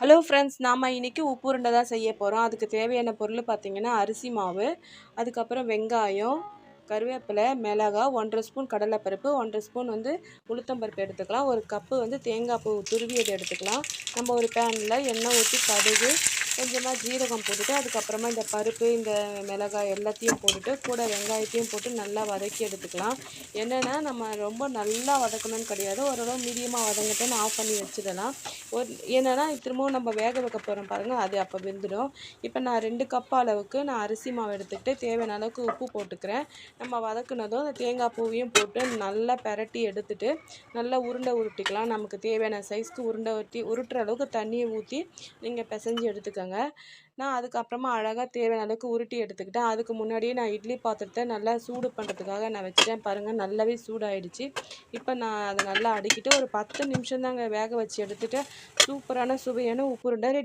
Hello friends, நாம் இன்றைக்கி உப்பு உருண்டை தான் செய்ய போகிறோம். அதுக்கு தேவையான பொருள் பார்த்திங்கன்னா அரிசி மாவு, அதுக்கப்புறம் வெங்காயம், கருவேப்பிலை, மிளகாய், 1½ ஸ்பூன் கடலைப்பருப்பு, 1½ ஸ்பூன் உளுத்தம்பருப்பு எடுத்துக்கலாம். ஒரு கப்பு தேங்காய் பூ துருவியது எடுத்துக்கலாம். நம்ம ஒரு பேனில் எண்ணெய் ஊற்றி கடுகு கொஞ்சமாக ஜீரகம் போட்டுட்டு அதுக்கப்புறமா இந்த பருப்பு இந்த மிளகாய் எல்லாத்தையும் போட்டுட்டு கூட வெங்காயத்தையும் போட்டு நல்லா வதக்கி எடுத்துக்கலாம். என்னென்னா நம்ம ரொம்ப நல்லா வதக்கணும்னு கிடையாது, ஓரளவு மீடியமாக வதங்கிட்டோன்னு ஆஃப் பண்ணி வச்சிடலாம். ஏன்னா திரும்பவும் நம்ம வேக வைக்க போகிறோம் பாருங்கள், அது அப்போ வெந்துடும். இப்போ நான் 2 கப் அளவுக்கு நான் அரிசி மாவு எடுத்துக்கிட்டு தேவையான அளவுக்கு உப்பு போட்டுக்கிறேன். நம்ம வதக்குனதும் அந்த தேங்காய் பூவையும் போட்டு நல்லா பெரட்டி எடுத்துட்டு நல்லா உருண்டை உருட்டிக்கலாம். நமக்கு தேவையான சைஸ்க்கு உருண்டை உருட்டுற அளவுக்கு தண்ணியை ஊற்றி நீங்கள் பிசைஞ்சு எடுத்துக்கோங்க. நான் அதுக்கப்புறமா அழகாக தேவையான அளவுக்கு உருட்டி எடுத்துக்கிட்டேன். அதுக்கு முன்னாடியே நான் இட்லி பாத்திரத்தை நல்லா சூடு பண்ணுறதுக்காக நான் வச்சுட்டேன். பாருங்கள், நல்லாவே சூடாயிடுச்சு. இப்போ நான் அதை நல்லா அடுக்கிட்டு ஒரு 10 நிமிஷம் தாங்க வேக வச்சு எடுத்துகிட்டு சூப்பரான சுவையான உப்பு உருண்டை ரெடி.